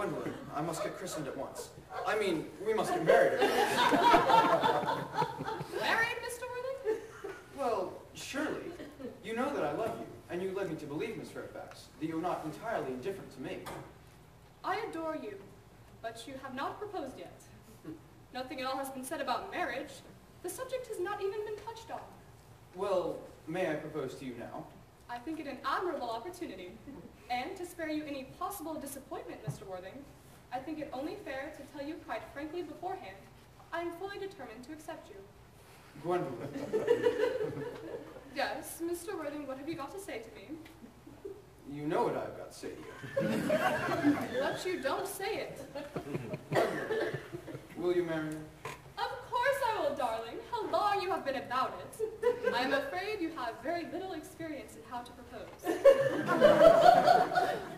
Gwendolyn, I must get christened at once. I mean, we must get married at once. Married, Mr. Worthing? Well, surely. You know that I love you, and you led me to believe, Miss Fairfax, that you're not entirely indifferent to me. I adore you, but you have not proposed yet. Nothing at all has been said about marriage. The subject has not even been touched on. Well, may I propose to you now? I think it an admirable opportunity. And to spare you any possible disappointment, Mr. Worthing, I think it only fair to tell you quite frankly beforehand, I am fully determined to accept you. Gwendolyn. Yes, Mr. Worthing, what have you got to say to me? You know what I've got to say to you. But you don't say it. Gwendolyn, will you marry me? Of course I will, darling. How long you have been about it. I am afraid you have very little experience in how to propose.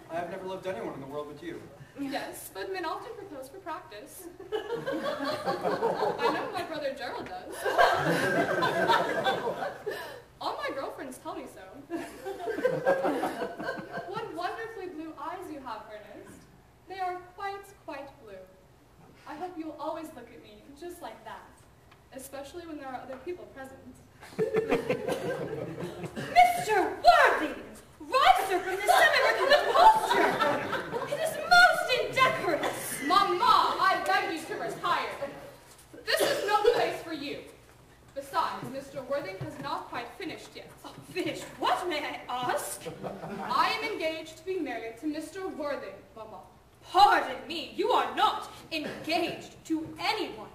I have never loved anyone in the world but you. Yes, but men often propose for practice. I know my brother Gerald does. All my girlfriends tell me so. What wonderfully blue eyes you have, Ernest. They are quite blue. I hope you will always look at me just like that, especially when there are other people present. Mr. Worthing! Riser from the semi-recumbent posture! It is most indecorous! Mamma, I beg you to retire. This is no place for you. Besides, Mr. Worthing has not quite finished yet. Oh, finished what, may I ask? I am engaged to be married to Mr. Worthing, Mamma. Pardon me, you are not engaged to anyone.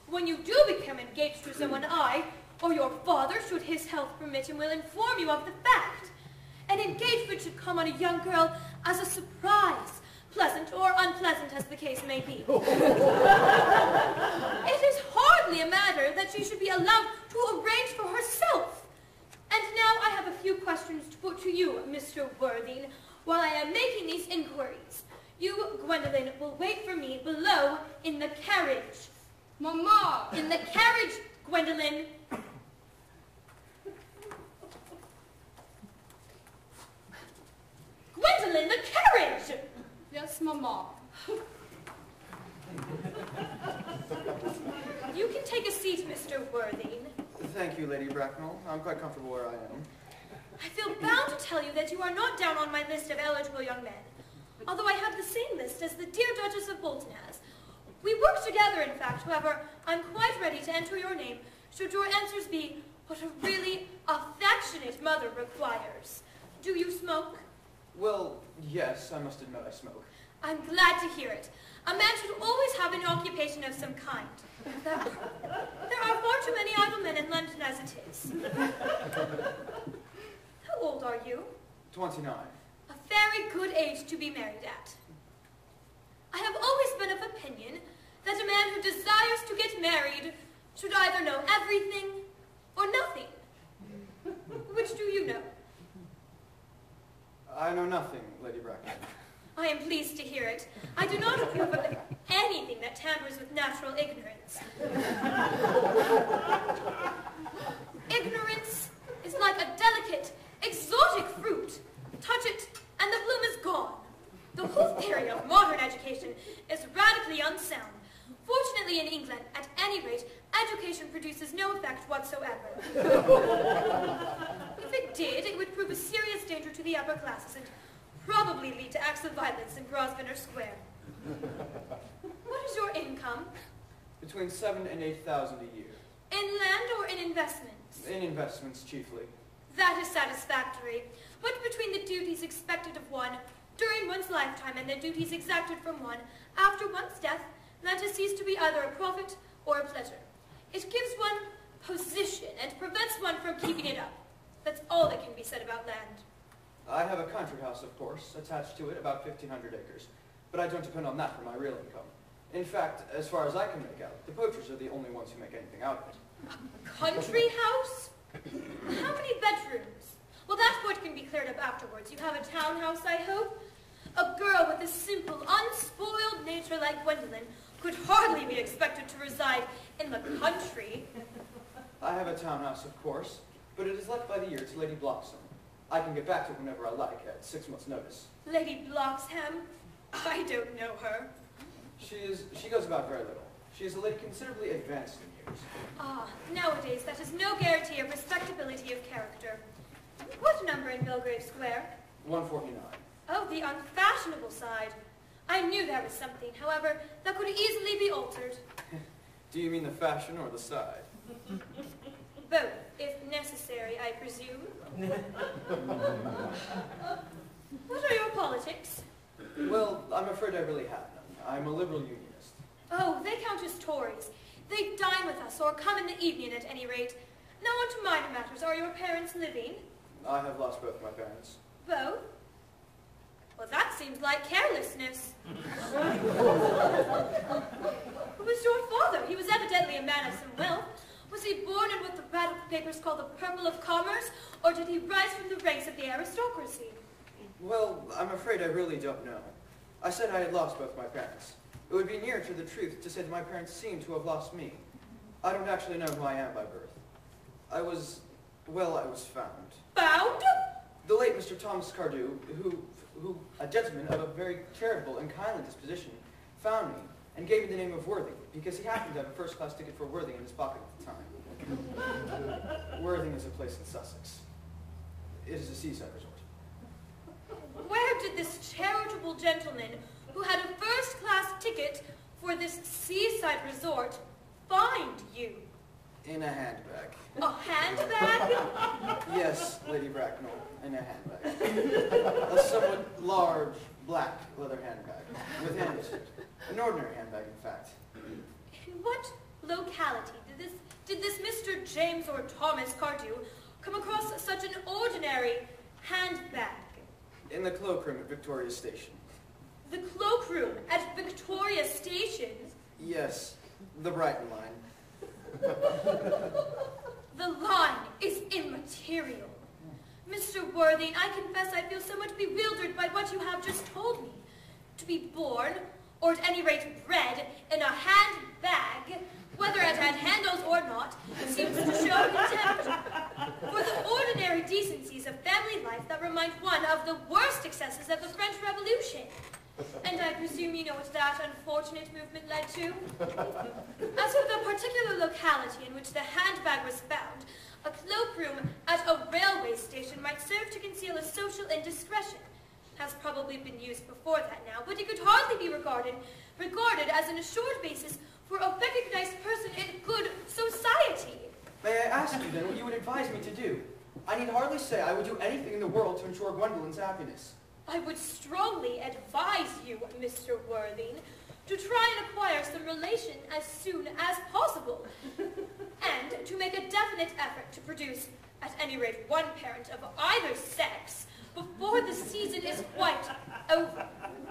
When you do become engaged to someone, I, or your father, should his health permit him, will inform you of the fact. An engagement should come on a young girl as a surprise, pleasant or unpleasant as the case may be. It is hardly a matter that she should be allowed to arrange for herself. And now I have a few questions to put to you, Mr. Worthing, while I am making these inquiries. You, Gwendolyn, will wait for me below in the carriage. Mamma! In the carriage, Gwendolyn. Gwendolyn, the carriage! Yes, Mamma. You can take a seat, Mr. Worthing. Thank you, Lady Bracknell. I'm quite comfortable where I am. I feel bound to tell you that you are not down on my list of eligible young men, although I have the same list as the dear Duchess of Bolton has. We work together, in fact. However, I'm quite ready to enter your name should your answers be what a really affectionate mother requires. Do you smoke? Well, yes, I must admit I smoke. I'm glad to hear it. A man should always have an occupation of some kind. There are far too many idle men in London as it is. How old are you? 29. A very good age to be married at. I have always been of opinion that a man who desires to get married should either know everything or nothing. Which do you know? I know nothing, Lady Bracknell. I am pleased to hear it. I do not approve of anything that tampers with natural ignorance. Ignorance is like a delicate, exotic fruit. Touch it, and the bloom is gone. The whole theory of modern education is radically unsound. Fortunately, in England, at any rate, education produces no effect whatsoever. If it did, it would prove a serious danger to the upper classes and probably lead to acts of violence in Grosvenor Square. What is your income? Between 7,000 and 8,000 a year. In land or in investments? In investments, chiefly. That is satisfactory. But between the duties expected of one during one's lifetime and the duties exacted from one after one's death, land has ceased to be either a profit or a pleasure. It gives one position and prevents one from keeping it up. That's all that can be said about land. I have a country house, of course, attached to it, about 1,500 acres. But I don't depend on that for my real income. In fact, as far as I can make out, the poachers are the only ones who make anything out of it. A country house? How many bedrooms? Well, that point can be cleared up afterwards. You have a townhouse, I hope? A girl with a simple, unspoiled nature like Gwendolyn could hardly be expected to reside in the country. I have a townhouse, of course, but it is let by the year to Lady Bloxham. I can get back to it whenever I like, at 6 months' notice. Lady Bloxham? I don't know her. She goes about very little. She is a lady considerably advanced in years. Ah, nowadays that is no guarantee of respectability of character. What number in Belgrave Square? 149. Oh, the unfashionable side. I knew there was something, however, that could easily be altered. Do you mean the fashion or the side? Both, if necessary, I presume. What are your politics? Well, I'm afraid I really have none. I'm a liberal unionist. Oh, they count as Tories. They dine with us, or come in the evening at any rate. Now on to minor matters. Are your parents living? I have lost both my parents. Both? Well, that seems like carelessness. Who was your father? He was evidently a man of some wealth. Was he born in what the radical papers call the purple of commerce, or did he rise from the ranks of the aristocracy? Well, I'm afraid I really don't know. I said I had lost both my parents. It would be nearer to the truth to say that my parents seem to have lost me. I don't actually know who I am by birth. I was found. Found? The late Mr. Thomas Cardew, who, a gentleman of a very charitable and kindly disposition, found me and gave me the name of Worthing, because he happened to have a first-class ticket for Worthing in his pocket at the time. Worthing is a place in Sussex. It is a seaside resort. Where did this charitable gentleman, who had a first-class ticket for this seaside resort, find you? In a handbag. A handbag? Yes, Lady Bracknell, in a handbag. A somewhat large, black leather handbag, with handles. An ordinary handbag, in fact. In what locality did this Mr. James or Thomas Cardew come across such an ordinary handbag? In the cloakroom at Victoria Station. The cloakroom at Victoria Station? Yes, the Brighton line. The line is immaterial. Mr. Worthing, I confess I feel somewhat bewildered by what you have just told me. To be born, or at any rate bred, in a handbag, whether it had handles or not, seems to show contempt for the ordinary decencies of family life that remind one of the worst excesses of the French Revolution. And I presume you know what that unfortunate movement led to? As for the particular locality in which the handbag was found, a cloakroom at a railway station might serve to conceal a social indiscretion. Has probably been used before that now, but it could hardly be regarded as an assured basis for a recognized person in good society. May I ask you then what you would advise me to do? I need hardly say I would do anything in the world to ensure Gwendolyn's happiness. I would strongly advise you, Mr. Worthing, to try and acquire some relation as soon as possible, and to make a definite effort to produce, at any rate, one parent of either sex before the season is quite over.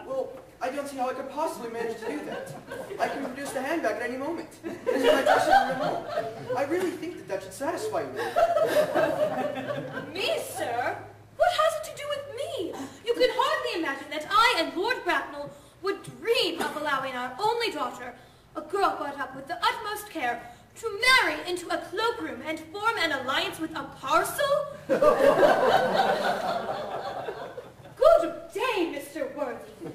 Well, I don't see how I could possibly manage to do that. I can produce the handbag at any moment. This is my dressing room at home. I really think that should satisfy you. Me, sir? What has it to do with me? You can hardly imagine that I and Lord Bracknell would dream of allowing our only daughter, a girl brought up with the utmost care, to marry into a cloakroom and form an alliance with a parcel? Good day, Mr. Worthing.